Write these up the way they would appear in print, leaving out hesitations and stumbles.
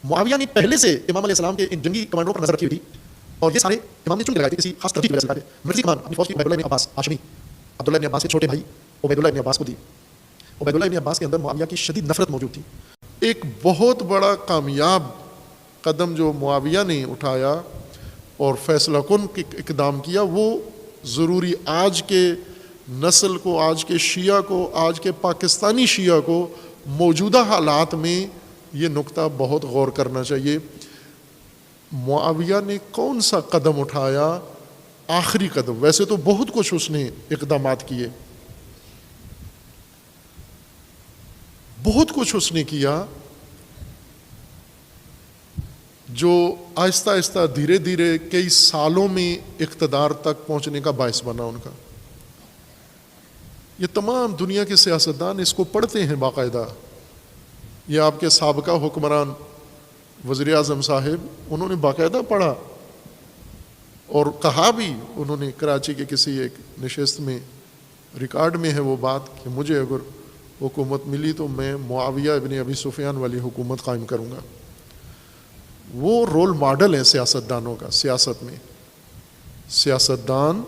معاویہ نے پہلے سے امام علیہ السلام کے ان جنگی کمانڈروں پر نظر رکھی ہوئی تھی اور یہ سارے امام نے چن کے لگائے تھے کسی خاص ترتیب کی وجہ سے. مرکزی کمان اپنی فوج کی عبیداللہ ابن عباس ہاشمی عبداللہ ابن عباس کے چھوٹے بھائی عبیداللہ ابن عباس کو دی. عبیداللہ ابن عباس کے اندر معاویہ کی شدید نفرت موجود تھی. ایک بہت بڑا کامیاب قدم جو معاویہ نے اٹھایا اور فیصلہ کن اقدام کیا، وہ ضروری آج کے نسل کو، آج کے شیعہ کو، آج کے پاکستانی شیعہ کو موجودہ حالات میں یہ نقطہ بہت غور کرنا چاہیے. معاویہ نے کون سا قدم اٹھایا؟ آخری قدم. ویسے تو بہت کچھ اس نے اقدامات کیے، بہت کچھ اس نے کیا جو آہستہ آہستہ دھیرے دھیرے کئی سالوں میں اقتدار تک پہنچنے کا باعث بنا ان کا. یہ تمام دنیا کے سیاستدان اس کو پڑھتے ہیں باقاعدہ. یہ آپ کے سابقہ حکمران وزیر اعظم صاحب، انہوں نے باقاعدہ پڑھا اور کہا بھی، انہوں نے کراچی کے کسی ایک نشست میں، ریکارڈ میں ہے وہ بات، کہ مجھے اگر حکومت ملی تو میں معاویہ ابن ابی سفیان والی حکومت قائم کروں گا. وہ رول ماڈل ہے سیاستدانوں کا. سیاست میں سیاستدان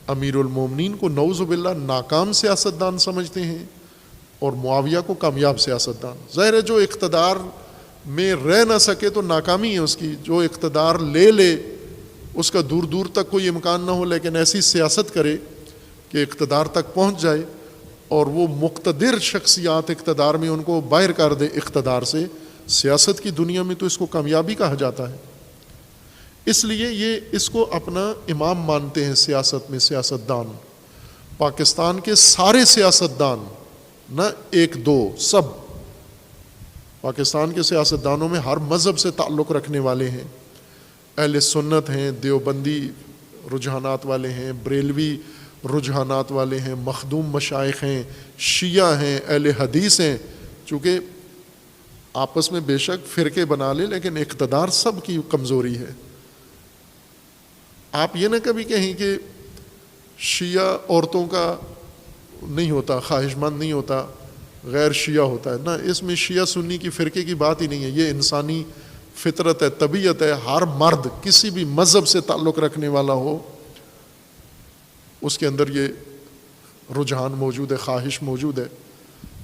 امیر المومنین کو نعوذ باللہ ناکام سیاستدان سمجھتے ہیں اور معاویہ کو کامیاب سیاستدان. ظاہر ہے جو اقتدار میں رہ نہ سکے تو ناکامی ہے اس کی. جو اقتدار لے لے اس کا دور دور تک کوئی امکان نہ ہو، لیکن ایسی سیاست کرے کہ اقتدار تک پہنچ جائے اور وہ مقتدر شخصیات اقتدار میں ان کو باہر کر دے اقتدار سے. سیاست کی دنیا میں تو اس کو کامیابی کہا جاتا ہے. اس لیے یہ اس کو اپنا امام مانتے ہیں سیاست میں سیاستدان. پاکستان کے سارے سیاستدان، نہ ایک دو، سب پاکستان کے سیاستدانوں میں ہر مذہب سے تعلق رکھنے والے ہیں. اہل سنت ہیں، دیوبندی رجحانات والے ہیں، بریلوی رجحانات والے ہیں، مخدوم مشائخ ہیں، شیعہ ہیں، اہل حدیث ہیں. چونکہ آپس میں بے شک فرقے بنا لے لیکن اقتدار سب کی کمزوری ہے. آپ یہ نہ کبھی کہیں کہ شیعہ عورتوں کا نہیں ہوتا، خواہش مند نہیں ہوتا، غیر شیعہ ہوتا ہے. نہ، اس میں شیعہ سنی کی فرقے کی بات ہی نہیں ہے. یہ انسانی فطرت ہے، طبیعت ہے. ہر مرد کسی بھی مذہب سے تعلق رکھنے والا ہو، اس کے اندر یہ رجحان موجود ہے، خواہش موجود ہے.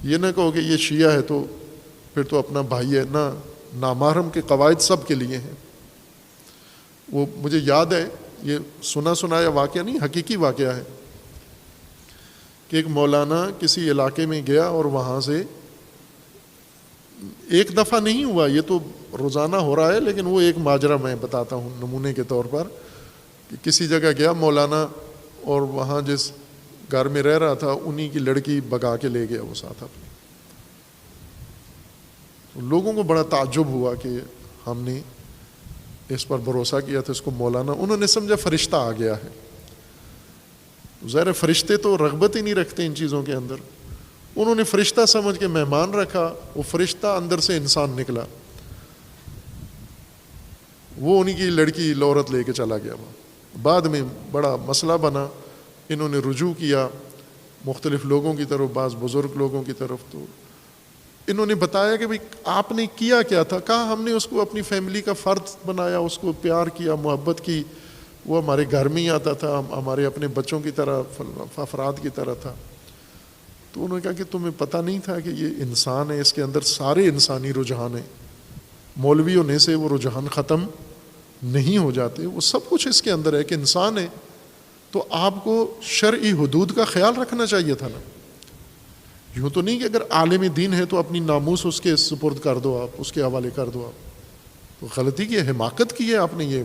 یہ نہ کہو کہ یہ شیعہ ہے تو پھر تو اپنا بھائی ہے. نہ، نامحرم کے قواعد سب کے لیے ہیں. وہ مجھے یاد ہے، یہ سنا سنایا واقعہ نہیں، حقیقی واقعہ ہے، کہ ایک مولانا کسی علاقے میں گیا اور وہاں سے ایک دفعہ نہیں ہوا، یہ تو روزانہ ہو رہا ہے، لیکن وہ ایک ماجرا میں بتاتا ہوں نمونے کے طور پر، کہ کسی جگہ گیا مولانا اور وہاں جس گھر میں رہ رہا تھا انہی کی لڑکی بگا کے لے گیا وہ ساتھ اپنے. لوگوں کو بڑا تعجب ہوا کہ ہم نے اس پر بھروسہ کیا تھا اس کو مولانا، انہوں نے سمجھا فرشتہ آ گیا ہے. ظاہر فرشتے تو رغبت ہی نہیں رکھتے ان چیزوں کے اندر. انہوں نے فرشتہ سمجھ کے مہمان رکھا، وہ فرشتہ اندر سے انسان نکلا. وہ انہی کی لڑکی لورت لے کے چلا گیا. بعد میں بڑا مسئلہ بنا، انہوں نے رجوع کیا مختلف لوگوں کی طرف، بعض بزرگ لوگوں کی طرف. تو انہوں نے بتایا کہ بھئی آپ نے کیا کیا تھا؟ کہا ہم نے اس کو اپنی فیملی کا فرد بنایا، اس کو پیار کیا، محبت کی. وہ ہمارے گھر میں ہی آتا تھا، ہمارے اپنے بچوں کی طرح، افراد کی طرح تھا. تو انہوں نے کہا کہ تمہیں پتہ نہیں تھا کہ یہ انسان ہے، اس کے اندر سارے انسانی رجحان ہیں. مولوی ہونے سے وہ رجحان ختم نہیں ہو جاتے، وہ سب کچھ اس کے اندر ہے کہ انسان ہے. تو آپ کو شرعی حدود کا خیال رکھنا چاہیے تھا نا. یوں تو نہیں کہ اگر عالم دین ہے تو اپنی ناموس اس کے سپرد کر دو، آپ اس کے حوالے کر دو. آپ تو غلطی کی ہے، حماقت کی ہے آپ نے یہ،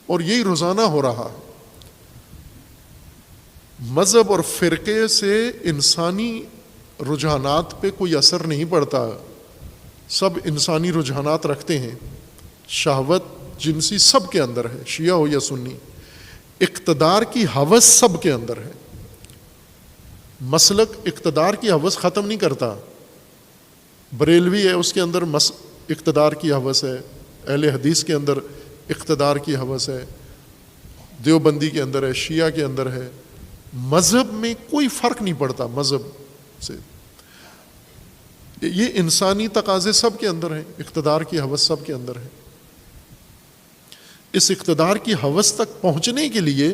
اور یہی روزانہ ہو رہا. مذہب اور فرقے سے انسانی رجحانات پہ کوئی اثر نہیں پڑتا. سب انسانی رجحانات رکھتے ہیں. شہوت جنسی سب کے اندر ہے، شیعہ ہو یا سنی. اقتدار کی ہوس سب کے اندر ہے. مسلک اقتدار کی ہوس ختم نہیں کرتا. بریلوی ہے، اس کے اندر اقتدار کی ہوس ہے. اہل حدیث کے اندر اقتدار کی ہوس ہے. دیوبندی کے اندر ہے، شیعہ کے اندر ہے. مذہب میں کوئی فرق نہیں پڑتا مذہب سے. یہ انسانی تقاضے سب کے اندر ہیں، اقتدار کی ہوس سب کے اندر ہے. اس اقتدار کی ہوس تک پہنچنے کے لیے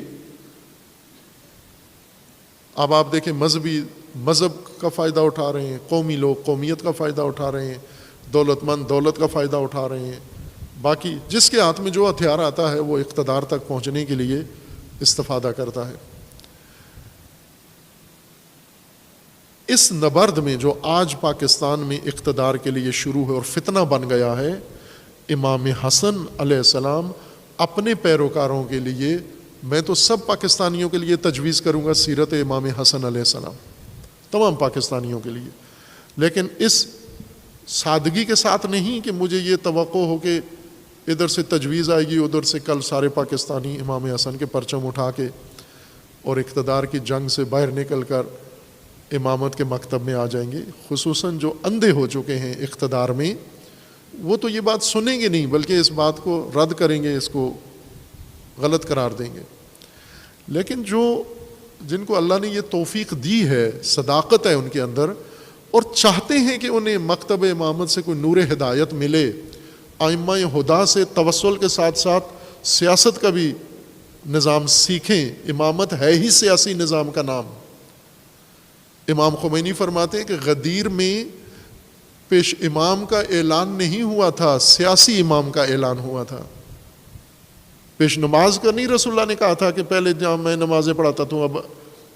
اب آپ دیکھیں مذہب کا فائدہ اٹھا رہے ہیں، قومی لوگ قومیت کا فائدہ اٹھا رہے ہیں، دولت مند دولت کا فائدہ اٹھا رہے ہیں. باقی جس کے ہاتھ میں جو ہتھیار آتا ہے وہ اقتدار تک پہنچنے کے لیے استفادہ کرتا ہے. اس نبرد میں جو آج پاکستان میں اقتدار کے لیے شروع ہے اور فتنہ بن گیا ہے، امام حسن علیہ السلام اپنے پیروکاروں کے لیے، میں تو سب پاکستانیوں کے لیے تجویز کروں گا سیرت امام حسن علیہ السلام، تمام پاکستانیوں کے لیے، لیکن اس سادگی کے ساتھ نہیں کہ مجھے یہ توقع ہو کہ ادھر سے تجویز آئے گی ادھر سے کل سارے پاکستانی امام حسن کے پرچم اٹھا کے اور اقتدار کی جنگ سے باہر نکل کر امامت کے مکتب میں آ جائیں گے. خصوصاً جو اندھے ہو چکے ہیں اقتدار میں، وہ تو یہ بات سنیں گے نہیں بلکہ اس بات کو رد کریں گے، اس کو غلط قرار دیں گے. لیکن جن کو اللہ نے یہ توفیق دی ہے، صداقت ہے ان کے اندر، اور چاہتے ہیں کہ انہیں مکتب امامت سے کوئی نور ہدایت ملے، ائمہ ہدا سے توسل کے ساتھ ساتھ سیاست کا بھی نظام سیکھیں. امامت ہے ہی سیاسی نظام کا نام. امام خمینی فرماتے ہیں کہ غدیر میں پیش امام کا اعلان نہیں ہوا تھا، سیاسی امام کا اعلان ہوا تھا. پیش نماز کا نہیں رسول اللہ نے کہا تھا کہ پہلے جہاں میں نمازیں پڑھاتا تھا اب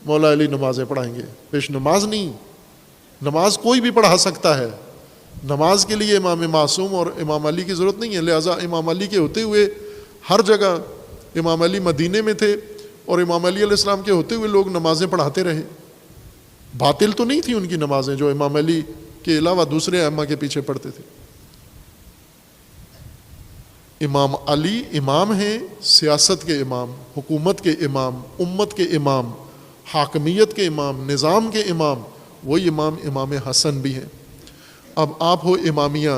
مولا علی نمازیں پڑھائیں گے. پیش نماز نہیں، نماز کوئی بھی پڑھا سکتا ہے. نماز کے لیے امام معصوم اور امام علی کی ضرورت نہیں ہے. لہٰذا امام علی کے ہوتے ہوئے ہر جگہ، امام علی مدینے میں تھے اور امام علی علیہ السلام کے ہوتے ہوئے لوگ نمازیں پڑھاتے رہے. باطل تو نہیں تھی ان کی نمازیں جو امام علی کے علاوہ دوسرے ائمہ کے پیچھے پڑھتے تھے. امام علی امام ہیں، سیاست کے امام، حکومت کے امام، امت کے امام، حاکمیت کے امام، نظام کے امام. وہی امام حسن بھی ہیں. اب آپ ہو امامیہ،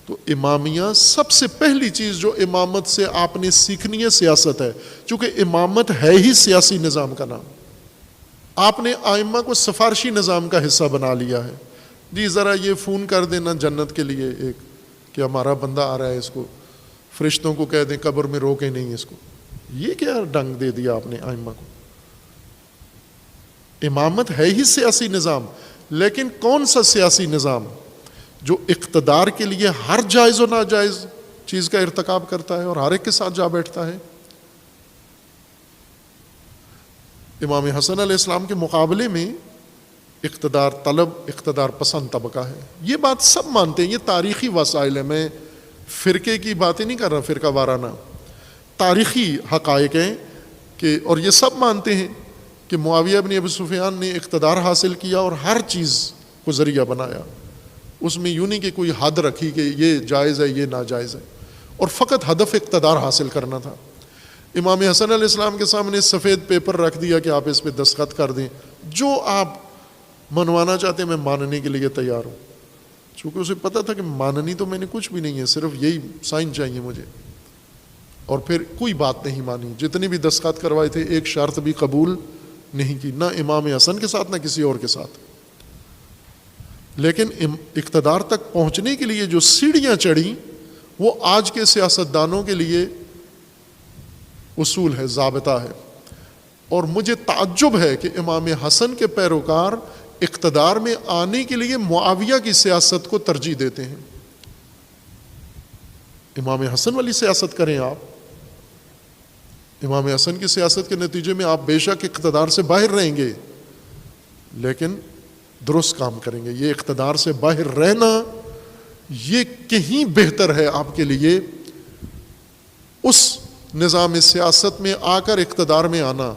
تو امامیہ سب سے پہلی چیز جو امامت سے آپ نے سیکھنی ہے سیاست ہے، چونکہ امامت ہے ہی سیاسی نظام کا نام. آپ نے ائمہ کو سفارشی نظام کا حصہ بنا لیا ہے. جی ذرا یہ فون کر دینا جنت کے لیے ایک کہ ہمارا بندہ آ رہا ہے، اس کو فرشتوں کو کہہ دیں قبر میں روکے نہیں اس کو. یہ کیا ڈنگ دے دیا آپ نے ائمہ کو. امامت ہے ہی سیاسی نظام، لیکن کون سا سیاسی نظام جو اقتدار کے لیے ہر جائز و ناجائز چیز کا ارتکاب کرتا ہے اور ہر ایک کے ساتھ جا بیٹھتا ہے. امام حسن علیہ السلام کے مقابلے میں اقتدار طلب، اقتدار پسند طبقہ ہے. یہ بات سب مانتے ہیں، یہ تاریخی وسائل ہے. میں فرقے کی باتیں نہیں کر رہا، فرقہ وارانہ، تاریخی حقائق ہیں کہ، اور یہ سب مانتے ہیں کہ معاویہ بن ابی سفیان نے اقتدار حاصل کیا اور ہر چیز کو ذریعہ بنایا. اس میں یوں نہیں کہ کوئی حد رکھی کہ یہ جائز ہے یہ ناجائز ہے، اور فقط ہدف اقتدار حاصل کرنا تھا. امام حسن علیہ السلام کے سامنے سفید پیپر رکھ دیا کہ آپ اس پہ دستخط کر دیں، جو آپ منوانا چاہتے ہیں میں ماننے کے لیے تیار ہوں. چونکہ اسے پتہ تھا کہ ماننی تو میں نے کچھ بھی نہیں ہے، صرف یہی سائن چاہیے مجھے. اور پھر کوئی بات نہیں مانی. جتنے بھی دستخط کروائے تھے ایک شرط بھی قبول نہیں کی، نہ امام حسن کے ساتھ نہ کسی اور کے ساتھ. لیکن اقتدار تک پہنچنے کے لیے جو سیڑھیاں چڑھیں وہ آج کے سیاستدانوں کے لیے اصول ہے، ضابطہ ہے. اور مجھے تعجب ہے کہ امام حسن کے پیروکار اقتدار میں آنے کے لیے معاویہ کی سیاست کو ترجیح دیتے ہیں. امام حسن والی سیاست کریں آپ. امام حسن کی سیاست کے نتیجے میں آپ بے شک اقتدار سے باہر رہیں گے، لیکن درست کام کریں گے. یہ اقتدار سے باہر رہنا یہ کہیں بہتر ہے آپ کے لیے اس نظام سیاست میں آ کر اقتدار میں آنا.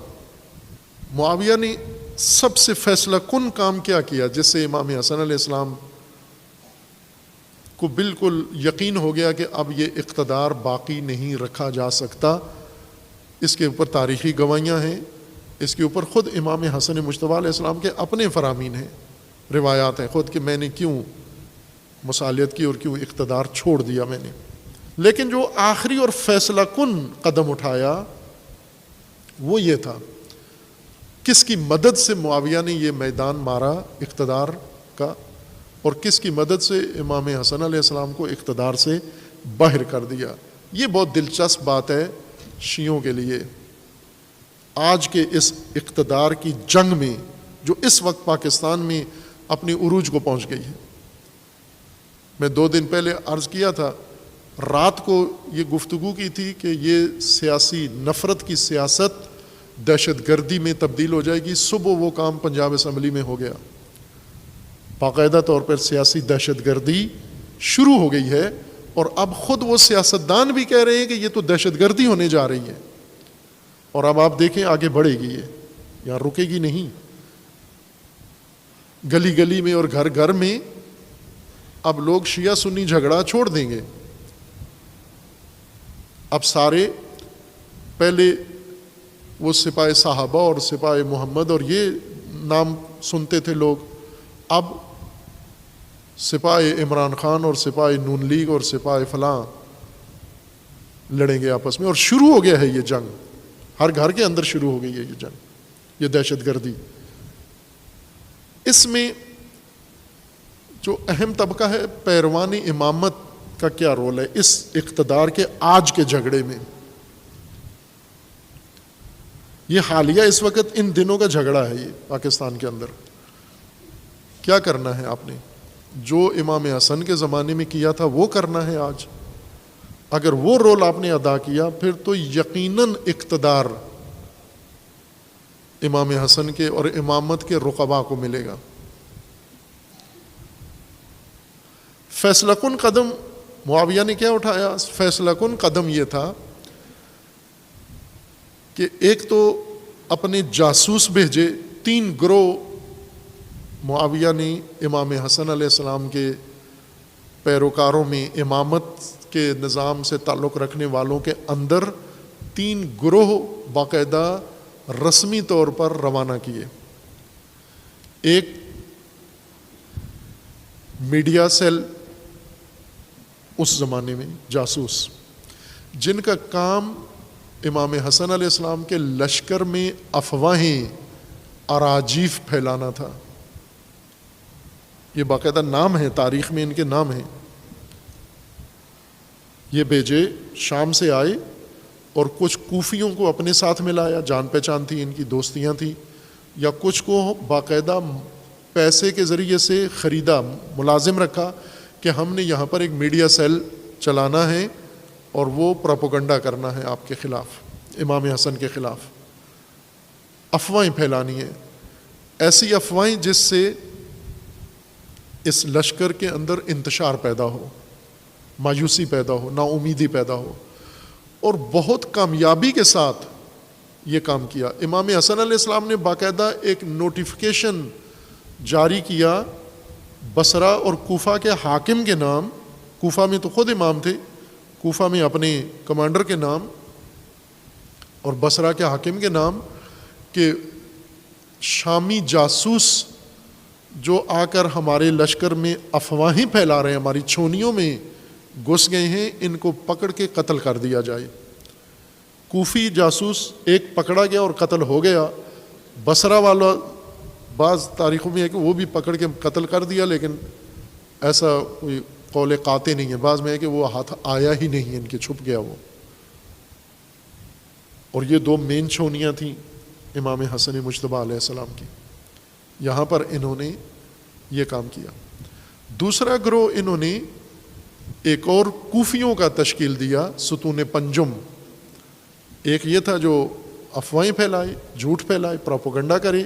معاویہ نے سب سے فیصلہ کن کام کیا جس سے امام حسن علیہ السلام کو بالکل یقین ہو گیا کہ اب یہ اقتدار باقی نہیں رکھا جا سکتا. اس کے اوپر تاریخی گواہیاں ہیں، اس کے اوپر خود امام حسن مجتبیٰ علیہ السلام کے اپنے فرامین ہیں، روایات ہیں خود کہ میں نے کیوں مصالحت کی اور کیوں اقتدار چھوڑ دیا میں نے. لیکن جو آخری اور فیصلہ کن قدم اٹھایا وہ یہ تھا، کس کی مدد سے معاویہ نے یہ میدان مارا اقتدار کا؟ اور کس کی مدد سے؟ امام حسن علیہ السلام کو اقتدار سے باہر کر دیا۔ یہ بہت دلچسپ بات ہے شیعوں کے لیے۔ آج کے اس اقتدار کی جنگ میں جو اس وقت پاکستان میں اپنی عروج کو پہنچ گئی ہے، میں 2 دن پہلے عرض کیا تھا، رات کو یہ گفتگو کی تھی کہ یہ سیاسی نفرت کی سیاست دہشت گردی میں تبدیل ہو جائے گی۔ صبح وہ کام پنجاب اسمبلی میں ہو گیا، باقاعدہ طور پر سیاسی دہشت گردی شروع ہو گئی ہے، اور اب خود وہ سیاستدان بھی کہہ رہے ہیں کہ یہ تو دہشت گردی ہونے جا رہی ہے، اور اب آپ دیکھیں آگے بڑھے گی، یہ یہاں رکے گی نہیں۔ گلی گلی میں اور گھر گھر میں اب لوگ شیعہ سنی جھگڑا چھوڑ دیں گے۔ اب سارے پہلے وہ سپاہ صحابہ اور سپاہ محمد اور یہ نام سنتے تھے لوگ، اب سپاہ عمران خان اور سپاہ نون لیگ اور سپاہ فلاں لڑیں گے آپس میں، اور شروع ہو گیا ہے یہ جنگ، ہر گھر کے اندر شروع ہو گئی ہے یہ جنگ، یہ دہشت گردی۔ اس میں جو اہم طبقہ ہے پیروان امامت کا کیا رول ہے اس اقتدار کے آج کے جھگڑے میں؟ یہ حالیہ اس وقت ان دنوں کا جھگڑا ہے، یہ پاکستان کے اندر کیا کرنا ہے آپ نے؟ جو امام حسن کے زمانے میں کیا تھا وہ کرنا ہے آج۔ اگر وہ رول آپ نے ادا کیا پھر تو یقیناً اقتدار امام حسن کے اور امامت کے رقبا کو ملے گا۔ فیصلہ کن قدم معاویہ نے کیا اٹھایا؟ فیصلہ کن قدم یہ تھا کہ ایک تو اپنے جاسوس بھیجے، 3 گروہ معاویہ نے امام حسن علیہ السلام کے پیروکاروں میں، امامت کے نظام سے تعلق رکھنے والوں کے اندر 3 گروہ باقاعدہ رسمی طور پر روانہ کیے۔ ایک میڈیا سیل اس زمانے میں جاسوس، جن کا کام امام حسن علیہ السلام کے لشکر میں افواہیں، اراجیف پھیلانا تھا۔ یہ باقاعدہ نام ہے، تاریخ میں ان کے نام ہیں۔ یہ بھیجے، شام سے آئے اور کچھ کوفیوں کو اپنے ساتھ ملایا، جان پہچان تھی، ان کی دوستیاں تھیں، یا کچھ کو باقاعدہ پیسے کے ذریعے سے خریدا، ملازم رکھا کہ ہم نے یہاں پر ایک میڈیا سیل چلانا ہے اور وہ پروپیگنڈا کرنا ہے آپ کے خلاف، امام حسن کے خلاف، افواہیں پھیلانی ہیں، ایسی افواہیں جس سے اس لشکر کے اندر انتشار پیدا ہو، مایوسی پیدا ہو، نا امیدی پیدا ہو، اور بہت کامیابی کے ساتھ یہ کام کیا۔ امام حسن علیہ السلام نے باقاعدہ ایک نوٹیفیکیشن جاری کیا بصرہ اور کوفہ کے حاکم کے نام، کوفہ میں تو خود امام تھے، کوفہ میں اپنے کمانڈر کے نام اور بصرہ کے حاکم کے نام، کہ شامی جاسوس جو آ کر ہمارے لشکر میں افواہیں پھیلا رہے ہیں، ہماری چھونیوں میں گھس گئے ہیں، ان کو پکڑ کے قتل کر دیا جائے۔ کوفی جاسوس ایک پکڑا گیا اور قتل ہو گیا، بصرہ والا بعض تاریخوں میں ہے کہ وہ بھی پکڑ کے قتل کر دیا، لیکن ایسا کوئی قول قاطع نہیں ہے، بعض میں ہے کہ وہ ہاتھ آیا ہی نہیں، ان کے چھپ گیا وہ۔ اور یہ 2 مین چھونیاں تھیں امام حسن مجتبیٰ علیہ السلام کی، یہاں پر انہوں نے یہ کام کیا۔ دوسرا گروہ انہوں نے ایک اور کوفیوں کا تشکیل دیا، ستون پنجم۔ ایک یہ تھا جو افواہیں پھیلائے، جھوٹ پھیلائے، پروپیگنڈا کرے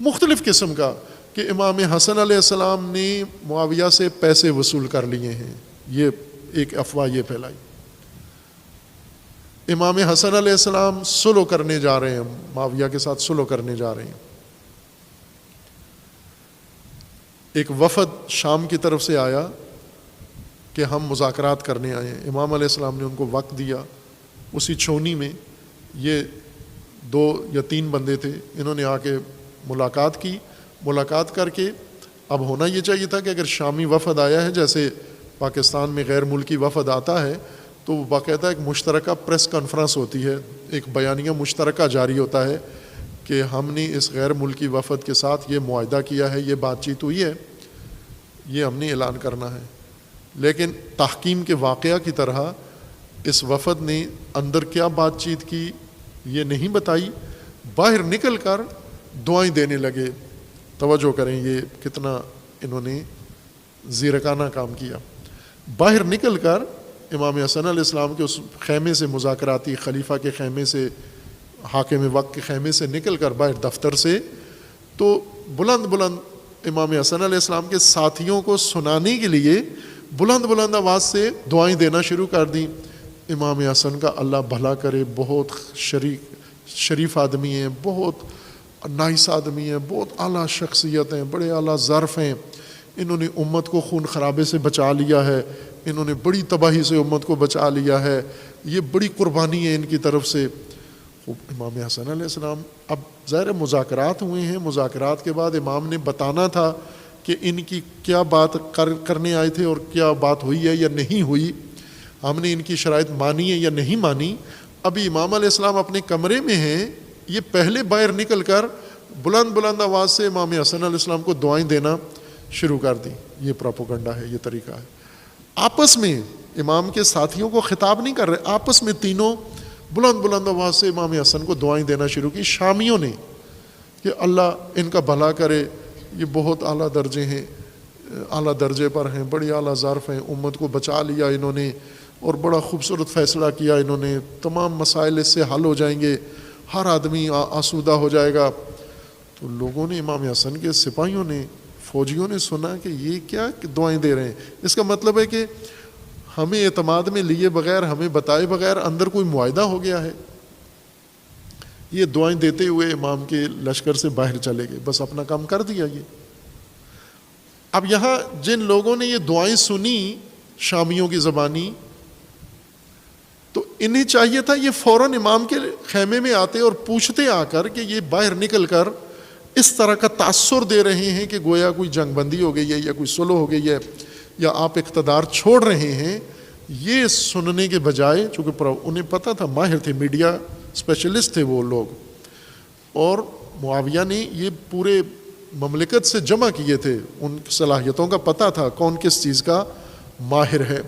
مختلف قسم کا، کہ امام حسن علیہ السلام نے معاویہ سے پیسے وصول کر لیے ہیں، یہ ایک افواہ یہ پھیلائی۔ امام حسن علیہ السلام صلح کرنے جا رہے ہیں، معاویہ کے ساتھ صلح کرنے جا رہے ہیں۔ ایک وفد شام کی طرف سے آیا کہ ہم مذاکرات کرنے آئے ہیں، امام علیہ السلام نے ان کو وقت دیا۔ اسی چھونی میں یہ 2 یا 3 بندے تھے، انہوں نے آ کے ملاقات کی، ملاقات کر کے اب ہونا یہ چاہیے تھا کہ اگر شامی وفد آیا ہے، جیسے پاکستان میں غیر ملکی وفد آتا ہے تو باقاعدہ ایک مشترکہ پریس کانفرنس ہوتی ہے، ایک بیانیہ مشترکہ جاری ہوتا ہے کہ ہم نے اس غیر ملکی وفد کے ساتھ یہ معاہدہ کیا ہے، یہ بات چیت ہوئی ہے، یہ ہم نے اعلان کرنا ہے. لیکن تحکیم کے واقعہ کی طرح اس وفد نے اندر کیا بات چیت کی یہ نہیں بتائی. باہر نکل کر دعائیں دینے لگے. توجہ کریں یہ کتنا انہوں نے زیرکانہ کام کیا. باہر نکل کر امام حسن علیہ السلام کے اس خیمے سے، مذاکراتی خلیفہ کے خیمے سے، حاکم وقت کے خیمے سے نکل کر باہر دفتر سے، تو بلند بلند امام حسن علیہ السلام کے ساتھیوں کو سنانے کے لیے بلند بلند آواز سے دعائیں دینا شروع کر دیں. امام حسن کا اللہ بھلا کرے، بہت شریف آدمی ہیں، بہت نائس آدمی ہیں، بہت اعلیٰ شخصیت ہیں، بڑے اعلیٰ ظرف ہیں. انہوں نے امت کو خون خرابے سے بچا لیا ہے، انہوں نے بڑی تباہی سے امت کو بچا لیا ہے، یہ بڑی قربانی ہے ان کی طرف سے. امام حسن علیہ السلام اب ظاہر مذاکرات ہوئے ہیں، مذاکرات کے بعد امام نے بتانا تھا کہ ان کی کیا بات کرنے آئے تھے اور کیا بات ہوئی ہے یا نہیں ہوئی، ہم نے ان کی شرائط مانی ہے یا نہیں مانی. ابھی امام علیہ السلام اپنے کمرے میں ہیں، یہ پہلے باہر نکل کر بلند بلند آواز سے امام حسن علیہ السلام کو دعائیں دینا شروع کر دی. یہ پروپیگنڈا ہے، یہ طریقہ ہے. آپس میں امام کے ساتھیوں کو خطاب نہیں کر رہے، آپس میں تینوں بلند بلند آواز سے امام حسن کو دعائیں دینا شروع کی. شامیوں نے کہ اللہ ان کا بھلا کرے، یہ بہت اعلیٰ درجے ہیں، اعلیٰ درجے پر ہیں، بڑی اعلیٰ ظرف ہیں، امت کو بچا لیا انہوں نے اور بڑا خوبصورت فیصلہ کیا انہوں نے، تمام مسائل اس سے حل ہو جائیں گے، ہر آدمی آسودہ ہو جائے گا. تو لوگوں نے، امام حسن کے سپاہیوں نے، فوجیوں نے سنا کہ یہ کیا دعائیں دے رہے ہیں. اس کا مطلب ہے کہ ہمیں اعتماد میں لیے بغیر، ہمیں بتائے بغیر اندر کوئی معاہدہ ہو گیا ہے. یہ دعائیں دیتے ہوئے امام کے لشکر سے باہر چلے گئے، بس اپنا کام کر دیا. یہ اب یہاں جن لوگوں نے یہ دعائیں سنی شامیوں کی زبانی، تو انہیں چاہیے تھا یہ فوراً امام کے خیمے میں آتے اور پوچھتے آ کر کہ یہ باہر نکل کر اس طرح کا تاثر دے رہے ہیں کہ گویا کوئی جنگ بندی ہو گئی ہے یا کوئی صلح ہو گئی ہے یا آپ اقتدار چھوڑ رہے ہیں. یہ سننے کے بجائے، چونکہ انہیں پتہ تھا، ماہر تھے، میڈیا اسپیشلسٹ تھے وہ لوگ، اور معاویہ نے یہ پورے مملکت سے جمع کیے تھے، ان صلاحیتوں کا پتہ تھا کون کس چیز کا ماہر ہے.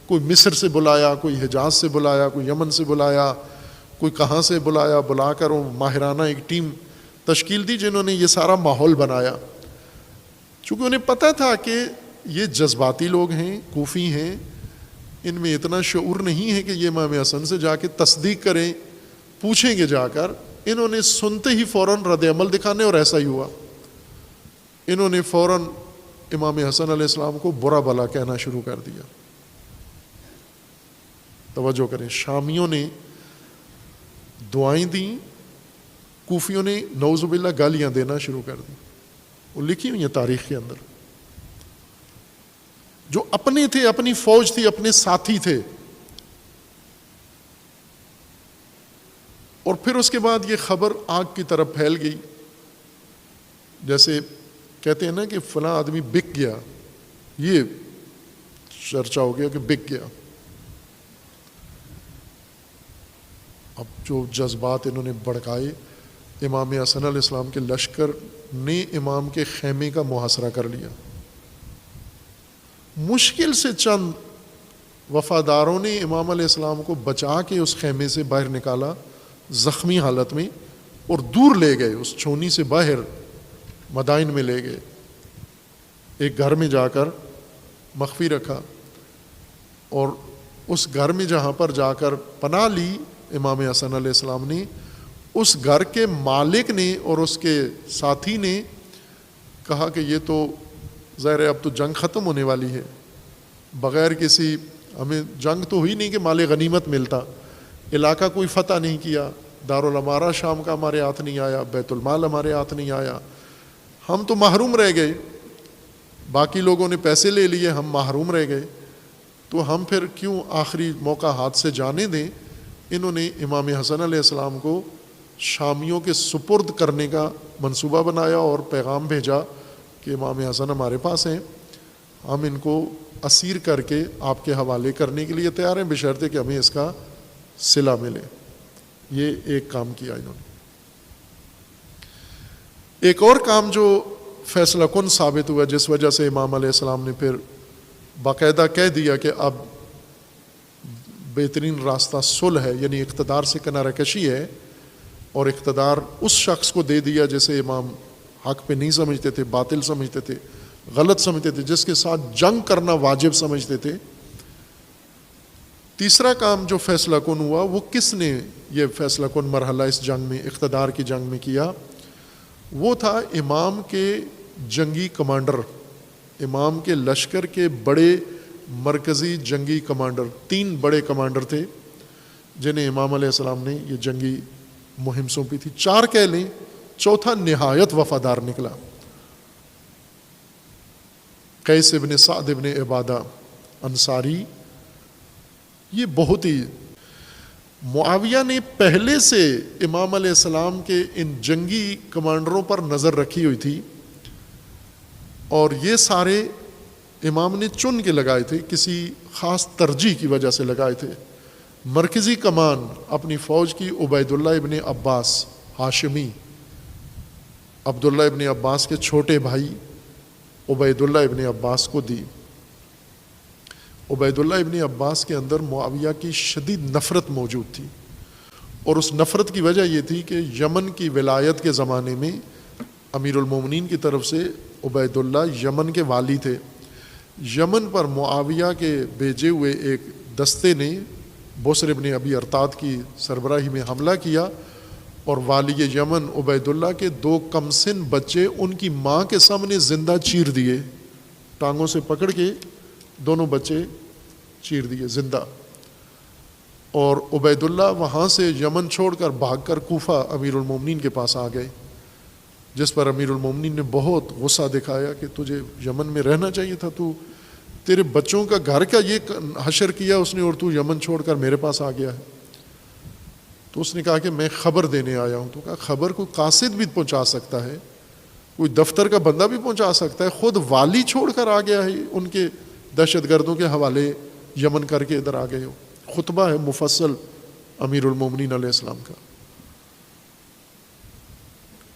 کوئی مصر سے بلایا، کوئی حجاز سے بلایا، کوئی یمن سے بلایا، کوئی کہاں سے بلایا، بلا کر وہ ماہرانہ ایک ٹیم تشکیل دی جنہوں نے یہ سارا ماحول بنایا. چونکہ انہیں پتہ تھا کہ یہ جذباتی لوگ ہیں، کوفی ہیں، ان میں اتنا شعور نہیں ہے کہ یہ امام حسن سے جا کے تصدیق کریں، پوچھیں گے جا کر. انہوں نے سنتے ہی فوراً رد عمل دکھانے، اور ایسا ہی ہوا. انہوں نے فوراً امام حسن علیہ السلام کو برا بھلا کہنا شروع کر دیا. توجہ کریں، شامیوں نے دعائیں دیں، کوفیوں نے نعوذ باللہ گالیاں دینا شروع کر دی. وہ لکھی ہوئی ہیں تاریخ کے اندر. جو اپنے تھے، اپنی فوج تھی، اپنے ساتھی تھے. اور پھر اس کے بعد یہ خبر آگ کی طرف پھیل گئی. جیسے کہتے ہیں نا کہ فلاں آدمی بک گیا، یہ چرچا ہو گیا کہ بک گیا. اب جو جذبات انہوں نے بڑھکائے، امام حسن علیہ السلام کے لشکر نے امام کے خیمے کا محاصرہ کر لیا. مشکل سے چند وفاداروں نے امام علیہ السلام کو بچا کے اس خیمے سے باہر نکالا زخمی حالت میں، اور دور لے گئے، اس چھونی سے باہر مدائن میں لے گئے. ایک گھر میں جا کر مخفی رکھا، اور اس گھر میں جہاں پر جا کر پناہ لی امام حسن علیہ السلام نے، اس گھر کے مالک نے اور اس کے ساتھی نے کہا کہ یہ تو ظاہر ہے اب تو جنگ ختم ہونے والی ہے، بغیر کسی، ہمیں جنگ تو ہوئی نہیں کہ مال غنیمت ملتا، علاقہ کوئی فتح نہیں کیا، دارالامارہ شام کا ہمارے ہاتھ نہیں آیا، بیت المال ہمارے ہاتھ نہیں آیا، ہم تو محروم رہ گئے، باقی لوگوں نے پیسے لے لیے، ہم محروم رہ گئے، تو ہم پھر کیوں آخری موقع ہاتھ سے جانے دیں. انہوں نے امام حسن علیہ السلام کو شامیوں کے سپرد کرنے کا منصوبہ بنایا اور پیغام بھیجا کہ امام حسن ہمارے پاس ہیں، ہم ان کو اسیر کر کے آپ کے حوالے کرنے کے لیے تیار ہیں، بشرطے کہ ہمیں اس کا صلہ ملے. یہ ایک کام کیا انہوں نے. ایک اور کام جو فیصلہ کن ثابت ہوا، جس وجہ سے امام علیہ السلام نے پھر باقاعدہ کہہ دیا کہ اب بہترین راستہ صلح ہے، یعنی اقتدار سے کنارہ کشی ہے، اور اقتدار اس شخص کو دے دیا جسے امام حق پہ نہیں سمجھتے تھے، باطل سمجھتے تھے، غلط سمجھتے تھے، جس کے ساتھ جنگ کرنا واجب سمجھتے تھے۔ تیسرا کام جو فیصلہ کن ہوا، وہ کس نے یہ فیصلہ کن مرحلہ اس جنگ میں، اقتدار کی جنگ میں کیا؟ وہ تھا امام کے جنگی کمانڈر، امام کے لشکر کے بڑے مرکزی جنگی کمانڈر۔ 3 بڑے کمانڈر تھے جنہیں امام علیہ السلام نے یہ جنگی مہم سونپی تھی۔ 4 کہہ لیں، چوتھا نہایت وفادار نکلا، قیس ابن سعد ابن عبادہ انصاری۔ یہ بہت ہی، معاویہ نے پہلے سے امام علیہ السلام کے ان جنگی کمانڈروں پر نظر رکھی ہوئی تھی، اور یہ سارے امام نے چن کے لگائے تھے، کسی خاص ترجیح کی وجہ سے لگائے تھے۔ مرکزی کمان اپنی فوج کی عبید اللہ ابن عباس ہاشمی، عبداللہ ابن عباس کے چھوٹے بھائی عبید اللہ ابن عباس کو دی۔ عبید اللہ ابن عباس کے اندر معاویہ کی شدید نفرت موجود تھی، اور اس نفرت کی وجہ یہ تھی کہ یمن کی ولایت کے زمانے میں امیر المومنین کی طرف سے عبید اللہ یمن کے والی تھے۔ یمن پر معاویہ کے بھیجے ہوئے ایک دستے نے بصر ابن ابی ارتاد کی سربراہی میں حملہ کیا، اور والی یمن عبید اللہ کے 2 کمسن بچے ان کی ماں کے سامنے زندہ چیر دیے، ٹانگوں سے پکڑ کے دونوں بچے چیر دیے زندہ۔ اور عبید اللہ وہاں سے یمن چھوڑ کر بھاگ کر کوفہ امیر المومنین کے پاس آ گئے، جس پر امیر المومنین نے بہت غصہ دکھایا کہ تجھے یمن میں رہنا چاہیے تھا، تو تیرے بچوں کا گھر کا یہ حشر کیا اس نے، اور تو یمن چھوڑ کر میرے پاس آ گیا ہے۔ تو اس نے کہا کہ میں خبر دینے آیا ہوں۔ تو کہا خبر کوئی قاصد بھی پہنچا سکتا ہے، کوئی دفتر کا بندہ بھی پہنچا سکتا ہے، خود والی چھوڑ کر آ گیا ہے، ان کے دہشت گردوں کے حوالے یمن کر کے ادھر آ گئے ہو۔ خطبہ ہے مفصل امیر المومنین علیہ السلام کا۔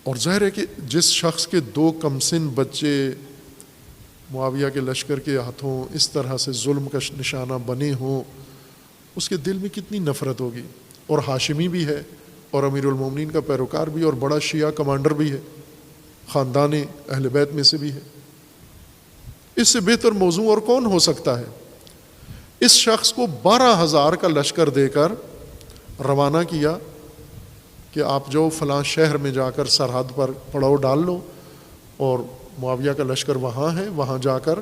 اور ظاہر ہے کہ جس شخص کے 2 کمسن بچے معاویہ کے لشکر کے ہاتھوں اس طرح سے ظلم کا نشانہ بنے ہوں، اس کے دل میں کتنی نفرت ہوگی۔ اور ہاشمی بھی ہے، اور امیر المومنین کا پیروکار بھی، اور بڑا شیعہ کمانڈر بھی ہے، خاندان اہل بیت میں سے بھی ہے۔ اس سے بہتر موضوع اور کون ہو سکتا ہے؟ اس شخص کو 12,000 کا لشکر دے کر روانہ کیا کہ آپ جو فلاں شہر میں جا کر سرحد پر پڑاؤ ڈال لو، اور معاویہ کا لشکر وہاں ہے، وہاں جا کر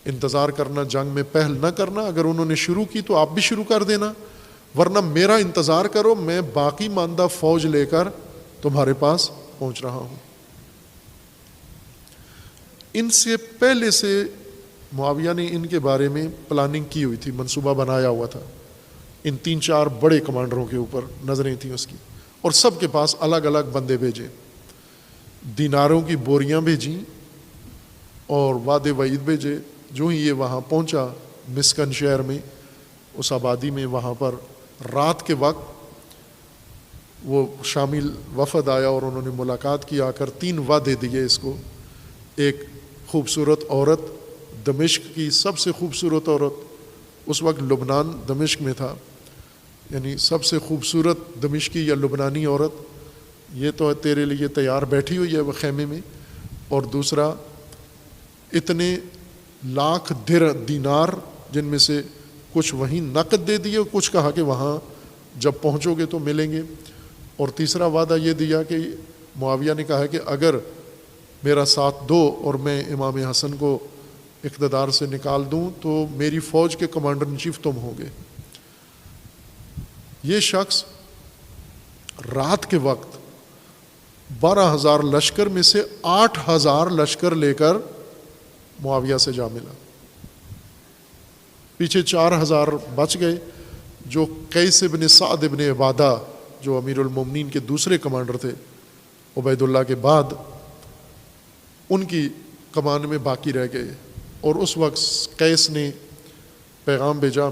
انتظار کرنا، جنگ میں پہل نہ کرنا، اگر انہوں نے شروع کی تو آپ بھی شروع کر دینا، ورنہ میرا انتظار کرو، میں باقی ماندہ فوج لے کر تمہارے پاس پہنچ رہا ہوں۔ ان سے پہلے سے معاویہ نے ان کے بارے میں پلاننگ کی ہوئی تھی، منصوبہ بنایا ہوا تھا، ان 3-4 بڑے کمانڈروں کے اوپر نظریں تھیں اس کی، اور سب کے پاس الگ الگ بندے بھیجے، دیناروں کی بوریاں بھیجیں اور وعد وعید بھیجے۔ جو ہی یہ وہاں پہنچا مسکن شہر میں، اس آبادی میں، وہاں پر رات کے وقت وہ شامل وفد آیا، اور انہوں نے ملاقات کی، آ کر 3 وعدے دیے اس کو۔ ایک خوبصورت عورت، دمشق کی سب سے خوبصورت عورت، اس وقت لبنان دمشق میں تھا، یعنی سب سے خوبصورت دمشقی یا لبنانی عورت، یہ تو تیرے لیے تیار بیٹھی ہوئی ہے وہ خیمے میں۔ اور دوسرا، اتنے لاکھ دینار، جن میں سے کچھ وہیں نقد دے دیے، کچھ کہا کہ وہاں جب پہنچو گے تو ملیں گے۔ اور تیسرا وعدہ یہ دیا کہ معاویہ نے کہا کہ اگر میرا ساتھ دو اور میں امام حسن کو اقتدار سے نکال دوں تو میری فوج کے کمانڈر ان چیف تم ہوگے۔ یہ شخص رات کے وقت 12,000 لشکر میں سے 8,000 لشکر لے کر معاویہ سے جا ملا۔ پیچھے 4,000 بچ گئے، جو قیس ابن سعد ابن عبادہ، جو امیر المومنین کے دوسرے کمانڈر تھے عبید اللہ کے بعد، ان کی کمان میں باقی رہ گئے۔ اور اس وقت قیس نے پیغام بھیجا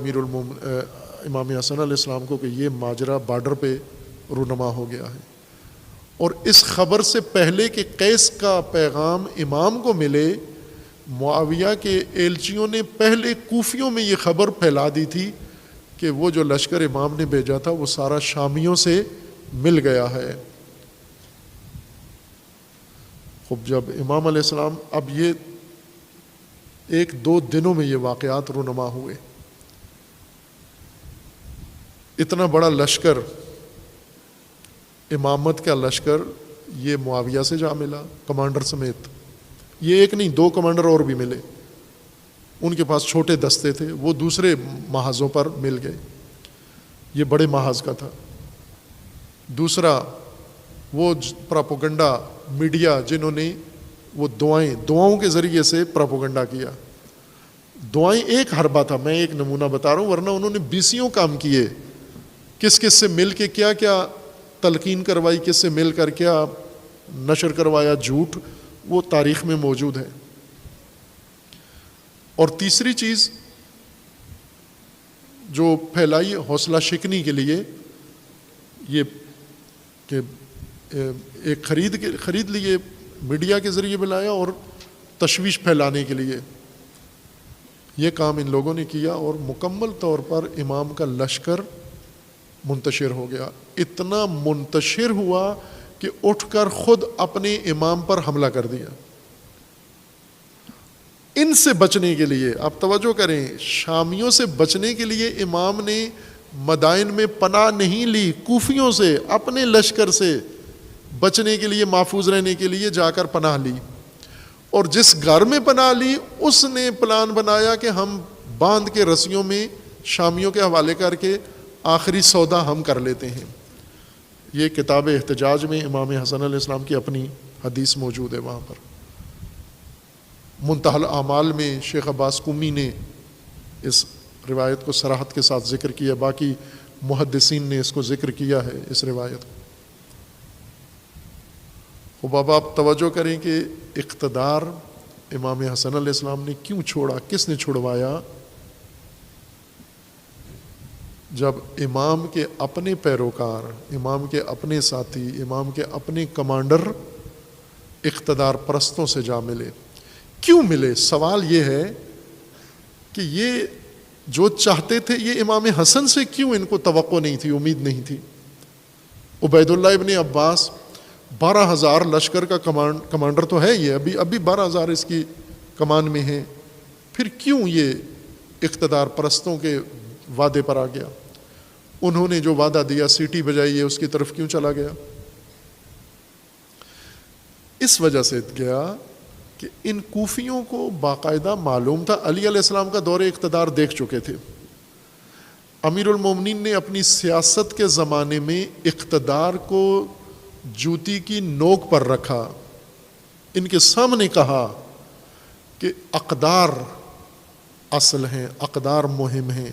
امام حسن علیہ السلام کو کہ یہ ماجرا بارڈر پہ رونما ہو گیا ہے، اور اس خبر سے پہلے کہ قیس کا پیغام امام کو ملے، معاویہ کے ایلچیوں نے پہلے کوفیوں میں یہ خبر پھیلا دی تھی کہ وہ جو لشکر امام نے بھیجا تھا وہ سارا شامیوں سے مل گیا ہے۔ خب جب امام علیہ السلام، اب یہ 1-2 دنوں میں یہ واقعات رونما ہوئے، اتنا بڑا لشکر، امامت کا لشکر، یہ معاویہ سے جا ملا کمانڈر سمیت۔ یہ ایک نہیں، 2 کمانڈر اور بھی ملے، ان کے پاس چھوٹے دستے تھے، وہ دوسرے محاذوں پر مل گئے، یہ بڑے محاذ کا تھا۔ دوسرا وہ پراپوگنڈا میڈیا جنہوں نے وہ دعاؤں کے ذریعے سے پراپوگنڈا کیا۔ دعائیں ایک حربہ تھا، میں ایک نمونہ بتا رہا ہوں، ورنہ انہوں نے 20 کام کیے، کس سے مل کے کیا کیا تلقین کروائی، کس سے مل کر کیا نشر کروایا جھوٹ، وہ تاریخ میں موجود ہے۔ اور تیسری چیز جو پھیلائی حوصلہ شکنی کے لیے، یہ کہ ایک خرید لیے، میڈیا کے ذریعے بلایا اور تشویش پھیلانے کے لیے، یہ کام ان لوگوں نے کیا، اور مکمل طور پر امام کا لشکر منتشر ہو گیا۔ اتنا منتشر ہوا کہ اٹھ کر خود اپنے امام پر حملہ کر دیا۔ ان سے بچنے کے لیے، آپ توجہ کریں، شامیوں سے بچنے کے لیے امام نے مدائن میں پناہ نہیں لی، کوفیوں سے، اپنے لشکر سے بچنے کے لیے، محفوظ رہنے کے لیے جا کر پناہ لی۔ اور جس گھر میں پناہ لی اس نے پلان بنایا کہ ہم باندھ کے رسیوں میں شامیوں کے حوالے کر کے آخری سودا ہم کر لیتے ہیں۔ یہ کتاب احتجاج میں امام حسن علیہ السلام کی اپنی حدیث موجود ہے، وہاں پر۔ منتہی الاعمال میں شیخ عباس قمی نے اس روایت کو صراحت کے ساتھ ذکر کیا، باقی محدثین نے اس کو ذکر کیا ہے، اس روایت کو۔ بابا آپ توجہ کریں کہ اقتدار امام حسن علیہ السلام نے کیوں چھوڑا، کس نے چھڑوایا؟ جب امام کے اپنے پیروکار، امام کے اپنے ساتھی، امام کے اپنے کمانڈر اقتدار پرستوں سے جا ملے۔ کیوں ملے؟ سوال یہ ہے کہ یہ جو چاہتے تھے یہ امام حسن سے کیوں ان کو توقع نہیں تھی، امید نہیں تھی؟ عبید اللہ ابن عباس 12,000 لشکر کا کمانڈر تو ہے، یہ ابھی 12,000 اس کی کمان میں ہیں، پھر کیوں یہ اقتدار پرستوں کے وعدے پر آ گیا؟ انہوں نے جو وعدہ دیا، سیٹی بجائی، ہے اس کی طرف کیوں چلا گیا؟ اس وجہ سے گیا کہ ان کوفیوں کو باقاعدہ معلوم تھا، علی علیہ السلام کا دور اقتدار دیکھ چکے تھے۔ امیر المومنین نے اپنی سیاست کے زمانے میں اقتدار کو جوتی کی نوک پر رکھا، ان کے سامنے کہا کہ اقدار اصل ہیں، اقدار مہم ہیں،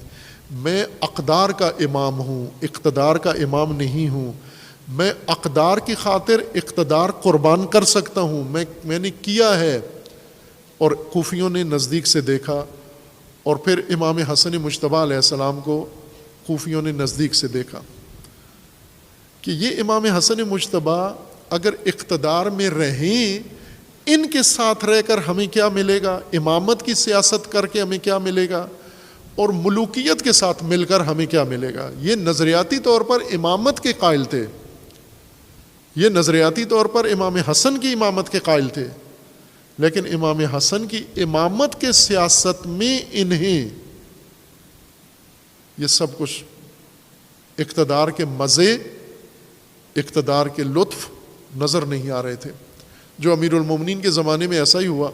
میں اقدار کا امام ہوں، اقتدار کا امام نہیں ہوں، میں اقدار کی خاطر اقتدار قربان کر سکتا ہوں، میں نے کیا ہے۔ اور کوفیوں نے نزدیک سے دیکھا، اور پھر امام حسن مجتبیٰ علیہ السلام کو کوفیوں نے نزدیک سے دیکھا کہ یہ امام حسن مجتبیٰ اگر اقتدار میں رہیں، ان کے ساتھ رہ کر ہمیں کیا ملے گا، امامت کی سیاست کر کے ہمیں کیا ملے گا، اور ملوکیت کے ساتھ مل کر ہمیں کیا ملے گا۔ یہ نظریاتی طور پر امامت کے قائل تھے، یہ نظریاتی طور پر امام حسن کی امامت کے قائل تھے، لیکن امام حسن کی امامت کے سیاست میں انہیں یہ سب کچھ اقتدار کے مزے، اقتدار کے لطف نظر نہیں آ رہے تھے۔ جو امیر المومنین کے زمانے میں ایسا ہی ہوا۔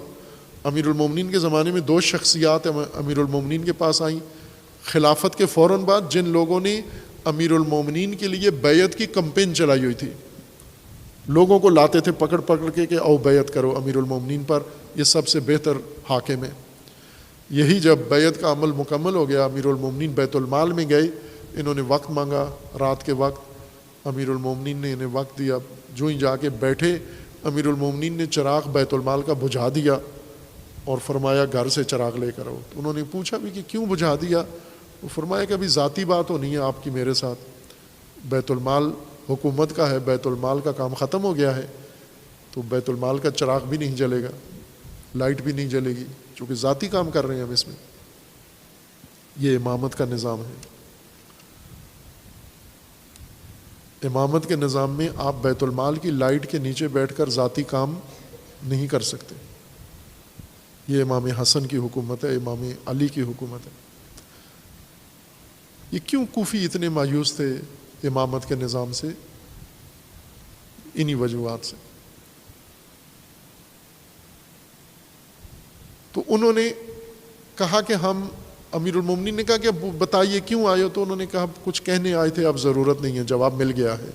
امیر المومنین کے زمانے میں 2 شخصیات امیر المومنین کے پاس آئیں خلافت کے فوراً بعد، جن لوگوں نے امیر المومنین کے لیے بیعت کی کمپین چلائی ہوئی تھی، لوگوں کو لاتے تھے پکڑ پکڑ کے کہ آؤ بیعت کرو امیر المومنین پر، یہ سب سے بہتر حاکم ہے۔ یہی جب بیعت کا عمل مکمل ہو گیا، امیر المومنین بیت المال میں گئے، انہوں نے وقت مانگا، رات کے وقت امیر المومنین نے انہیں وقت دیا، جو ہی جا کے بیٹھے امیر المومنین نے چراغ بیت المال کا بجھا دیا اور فرمایا گھر سے چراغ لے کر آؤ۔ تو انہوں نے پوچھا بھی کہ کیوں بجھا دیا؟ وہ فرمایا کہ ابھی ذاتی بات ہونی ہے آپ کی میرے ساتھ، بیت المال حکومت کا ہے, بیت المال کا کام ختم ہو گیا ہے, تو بیت المال کا چراغ بھی نہیں جلے گا, لائٹ بھی نہیں جلے گی, چونکہ ذاتی کام کر رہے ہیں ہم اس میں. یہ امامت کا نظام ہے. امامت کے نظام میں آپ بیت المال کی لائٹ کے نیچے بیٹھ کر ذاتی کام نہیں کر سکتے. یہ امام حسن کی حکومت ہے, امام علی کی حکومت ہے. یہ کیوں کوفی اتنے مایوس تھے امامت کے نظام سے؟ انہی وجوہات سے. تو انہوں نے کہا کہ ہم, امیر المومنین نے کہا کہ بتائیے کیوں آئے ہو؟ تو انہوں نے کہا کچھ کہنے آئے تھے, اب ضرورت نہیں ہے, جواب مل گیا ہے.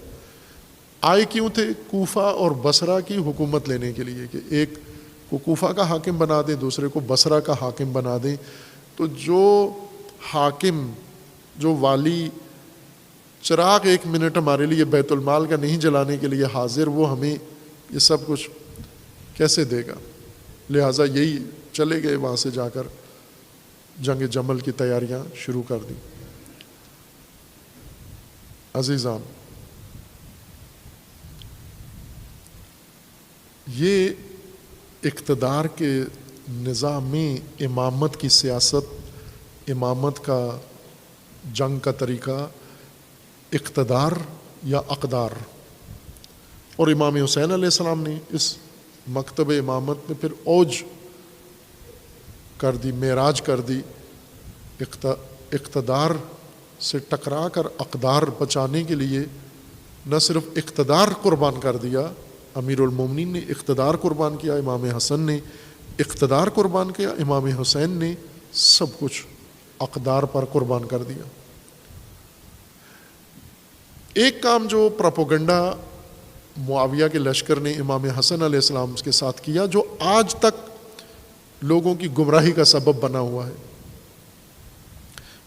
آئے کیوں تھے؟ کوفہ اور بصرہ کی حکومت لینے کے لیے, کہ ایک کو کوفہ کا حاکم بنا دیں, دوسرے کو بصرہ کا حاکم بنا دیں. تو جو حاکم, جو والی چراغ 1 منٹ ہمارے لیے بیت المال کا نہیں جلانے کے لیے حاضر, وہ ہمیں یہ سب کچھ کیسے دے گا؟ لہٰذا یہی چلے گئے, وہاں سے جا کر جنگ جمل کی تیاریاں شروع کر دیں. عزیزان, یہ اقتدار کے نظام میں امامت کی سیاست, امامت کا جنگ کا طریقہ اقتدار یا اقدار. اور امام حسین علیہ السلام نے اس مکتب امامت میں پھر اوج کر دی, معراج کر دی. اقتدار سے ٹکرا کر اقدار بچانے کے لیے نہ صرف اقتدار قربان کر دیا, امیر المومنین نے اقتدار قربان کیا, امام حسن نے اقتدار قربان کیا, امام حسین نے سب کچھ اقدار پر قربان کر دیا. ایک کام جو پروپیگنڈا معاویہ کے لشکر نے امام حسن علیہ السلام کے ساتھ کیا, جو آج تک لوگوں کی گمراہی کا سبب بنا ہوا ہے.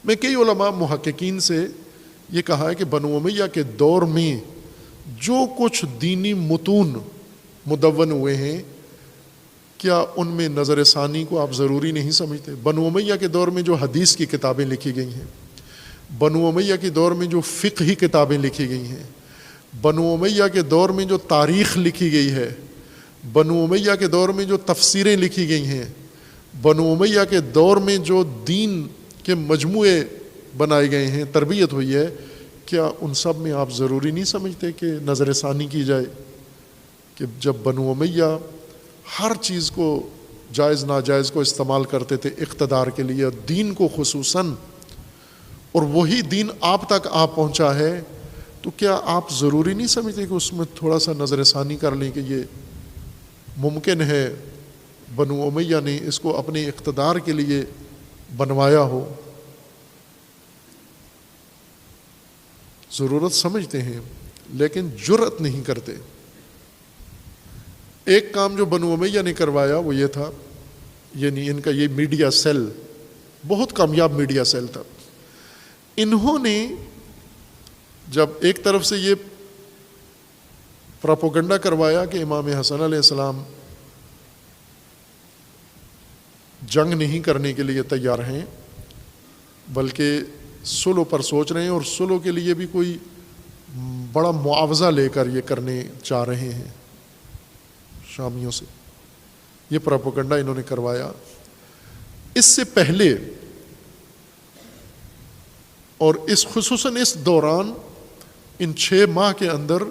میں کئی علماء محققین سے یہ کہا ہے کہ بنو امیہ کے دور میں جو کچھ دینی متون مدون ہوئے ہیں, کیا ان میں نظر ثانی کو آپ ضروری نہیں سمجھتے؟ بنو امیہ کے دور میں جو حدیث کی کتابیں لکھی گئی ہیں, بنو امیہ کے دور میں جو فقہی کتابیں لکھی گئی ہیں, بنو امیہ کے دور میں جو تاریخ لکھی گئی ہے, بنو امیہ کے دور میں جو تفسیریں لکھی گئی ہیں, بنو امیہ کے دور میں جو دین کے مجموعے بنائے گئے ہیں, تربیت ہوئی ہے, کیا ان سب میں آپ ضروری نہیں سمجھتے کہ نظر ثانی کی جائے؟ کہ جب بنو امیہ ہر چیز کو جائز ناجائز کو استعمال کرتے تھے اقتدار کے لیے, دین کو خصوصاً, اور وہی دین آپ تک آ پہنچا ہے, تو کیا آپ ضروری نہیں سمجھتے کہ اس میں تھوڑا سا نظر ثانی کر لیں کہ یہ ممکن ہے بنو امیہ نے اس کو اپنے اقتدار کے لیے بنوایا ہو؟ ضرورت سمجھتے ہیں لیکن جرأت نہیں کرتے. ایک کام جو بنو امیہ نے کروایا وہ یہ تھا, یعنی ان کا یہ میڈیا سیل بہت کامیاب میڈیا سیل تھا. انہوں نے جب ایک طرف سے یہ پروپیگنڈا کروایا کہ امام حسن علیہ السلام جنگ نہیں کرنے کے لیے تیار ہیں بلکہ صلح پر سوچ رہے ہیں, اور صلح کے لیے بھی کوئی بڑا معاوضہ لے کر یہ کرنے چاہ رہے ہیں شامیوں سے, یہ پروپیگنڈا انہوں نے کروایا. اس سے پہلے اور اس خصوصاً اس دوران ان 6 ماہ کے اندر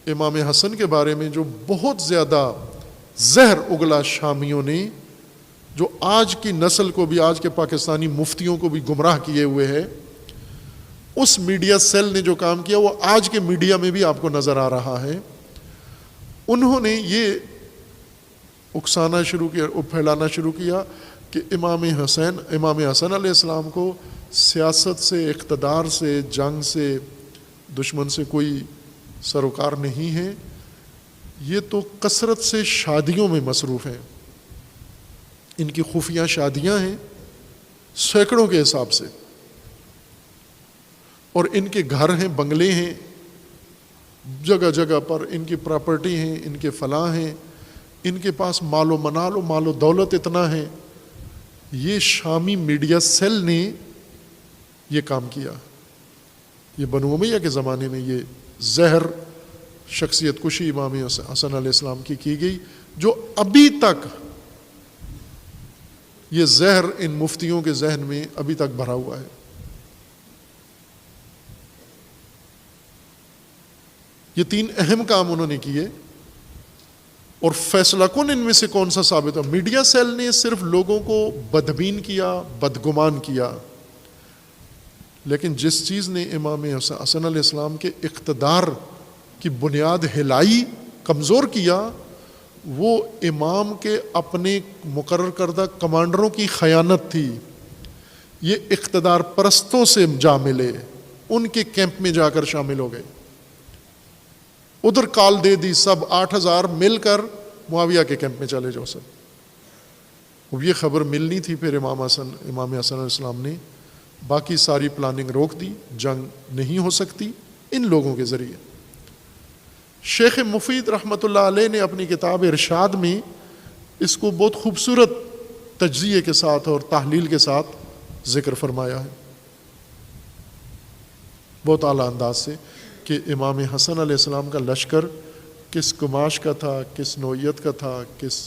امام حسن کے بارے میں جو بہت زیادہ زہر اگلا شامیوں نے, جو آج کی نسل کو بھی, آج کے پاکستانی مفتیوں کو بھی گمراہ کیے ہوئے ہے, اس میڈیا سیل نے جو کام کیا وہ آج کے میڈیا میں بھی آپ کو نظر آ رہا ہے. انہوں نے یہ اکسانا شروع کیا, پھیلانا شروع کیا کہ امام حسن علیہ السلام کو سیاست سے, اقتدار سے, جنگ سے, دشمن سے کوئی سروکار نہیں ہے, یہ تو کثرت سے شادیوں میں مصروف ہیں. ان کی خفیہ شادیاں ہیں سینکڑوں کے حساب سے, اور ان کے گھر ہیں, بنگلے ہیں جگہ جگہ پر, ان کی پراپرٹی ہیں, ان کے فلاں ہیں, ان کے پاس مال و منال و مال و دولت اتنا ہے. یہ شامی میڈیا سیل نے یہ کام کیا. یہ بنو امیہ کے زمانے میں یہ زہر شخصیت کشی امام حسن علیہ السلام کی گئی، جو ابھی تک یہ زہر ان مفتیوں کے ذہن میں ابھی تک بھرا ہوا ہے۔ یہ 3 اہم کام انہوں نے کیے، اور فیصلہ کن ان میں سے کون سا ثابت ہوا؟ میڈیا سیل نے صرف لوگوں کو بدبین کیا، بدگمان کیا، لیکن جس چیز نے امام حسن علیہ السلام کے اقتدار کی بنیاد ہلائی، کمزور کیا، وہ امام کے اپنے مقرر کردہ کمانڈروں کی خیانت تھی۔ یہ اقتدار پرستوں سے جا ملے، ان کے کیمپ میں جا کر شامل ہو گئے، ادھر کال دے دی، سب 8000 مل کر معاویہ کے کیمپ میں چلے جاؤ سب۔ اب یہ خبر ملنی تھی، پھر امام حسن علیہ السلام نے باقی ساری پلاننگ روک دی، جنگ نہیں ہو سکتی ان لوگوں کے ذریعے۔ شیخ مفید رحمۃ اللہ علیہ نے اپنی کتاب ارشاد میں اس کو بہت خوبصورت تجزیے کے ساتھ اور تحلیل کے ساتھ ذکر فرمایا ہے، بہت اعلیٰ انداز سے، کہ امام حسن علیہ السلام کا لشکر کس کماش کا تھا، کس نوعیت کا تھا، کس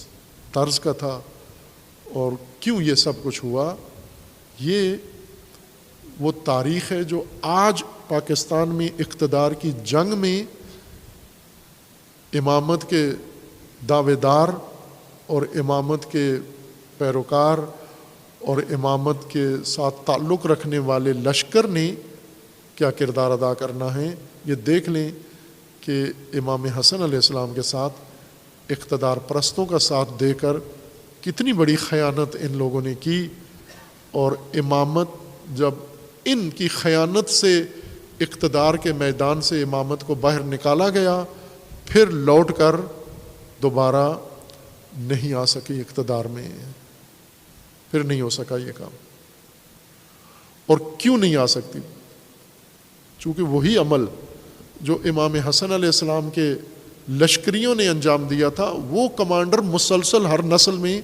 طرز کا تھا، اور کیوں یہ سب کچھ ہوا۔ یہ وہ تاریخ ہے جو آج پاکستان میں اقتدار کی جنگ میں امامت کے دعوے دار اور امامت کے پیروکار اور امامت کے ساتھ تعلق رکھنے والے لشکر نے کیا کردار ادا کرنا ہے۔ یہ دیکھ لیں کہ امام حسن علیہ السلام کے ساتھ اقتدار پرستوں کا ساتھ دے کر کتنی بڑی خیانت ان لوگوں نے کی، اور امامت جب ان کی خیانت سے اقتدار کے میدان سے امامت کو باہر نکالا گیا، پھر لوٹ کر دوبارہ نہیں آ سکی اقتدار میں، پھر نہیں ہو سکا یہ کام۔ اور کیوں نہیں آ سکتی؟ چونکہ وہی عمل جو امام حسن علیہ السلام کے لشکریوں نے انجام دیا تھا، وہ کمانڈر مسلسل ہر نسل میں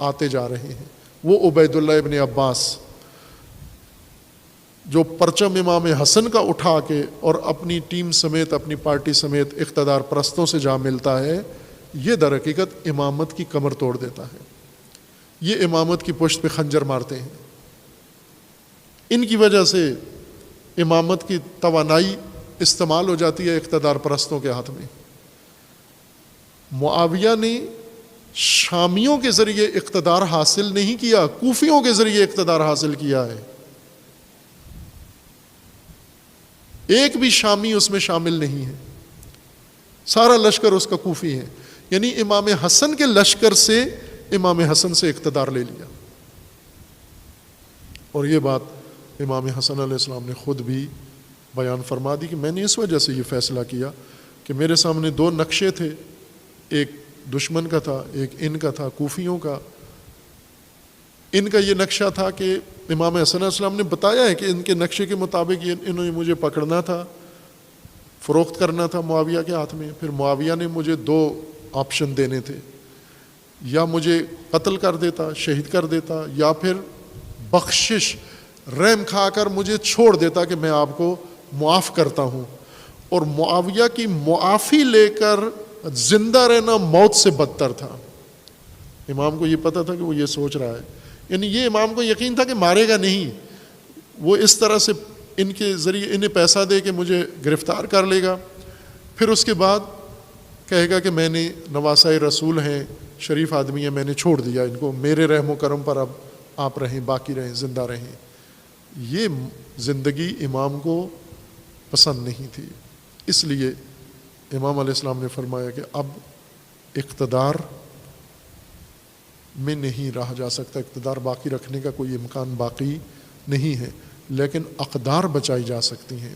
آتے جا رہے ہیں۔ وہ عبید اللہ ابن عباس جو پرچم امام حسن کا اٹھا کے اور اپنی ٹیم سمیت، اپنی پارٹی سمیت اقتدار پرستوں سے جا ملتا ہے، یہ در حقیقت امامت کی کمر توڑ دیتا ہے۔ یہ امامت کی پشت پہ خنجر مارتے ہیں۔ ان کی وجہ سے امامت کی توانائی استعمال ہو جاتی ہے اقتدار پرستوں کے ہاتھ میں۔ معاویہ نے شامیوں کے ذریعے اقتدار حاصل نہیں کیا، کوفیوں کے ذریعے اقتدار حاصل کیا ہے۔ ایک بھی شامی اس میں شامل نہیں ہے، سارا لشکر اس کا کوفی ہے، یعنی امام حسن کے لشکر سے امام حسن سے اقتدار لے لیا۔ اور یہ بات امام حسن علیہ السلام نے خود بھی بیان فرما دی کہ میں نے اس وجہ سے یہ فیصلہ کیا کہ میرے سامنے 2 نقشے تھے، ایک دشمن کا تھا، ایک ان کا تھا، کوفیوں کا۔ ان کا یہ نقشہ تھا کہ امام حسن علیہ السلام نے بتایا ہے کہ ان کے نقشے کے مطابق انہوں نے مجھے پکڑنا تھا، فروخت کرنا تھا معاویہ کے ہاتھ میں۔ پھر معاویہ نے مجھے 2 آپشن دینے تھے، یا مجھے قتل کر دیتا، شہید کر دیتا، یا پھر بخشش رحم کھا کر مجھے چھوڑ دیتا کہ میں آپ کو معاف کرتا ہوں۔ اور معاویہ کی معافی لے کر زندہ رہنا موت سے بدتر تھا۔ امام کو یہ پتہ تھا کہ وہ یہ سوچ رہا ہے، یعنی یہ امام کو یقین تھا کہ مارے گا نہیں، وہ اس طرح سے ان کے ذریعے انہیں پیسہ دے کے مجھے گرفتار کر لے گا، پھر اس کے بعد کہے گا کہ میں نے نواسۂ رسول ہیں، شریف آدمی ہیں، میں نے چھوڑ دیا ان کو، میرے رحم و کرم پر اب آپ رہیں، باقی رہیں، زندہ رہیں۔ یہ زندگی امام کو پسند نہیں تھی، اس لیے امام علیہ السلام نے فرمایا کہ اب اقتدار میں نہیں رہا جا سکتا، اقتدار باقی رکھنے کا کوئی امکان باقی نہیں ہے، لیکن اقدار بچائی جا سکتی ہیں۔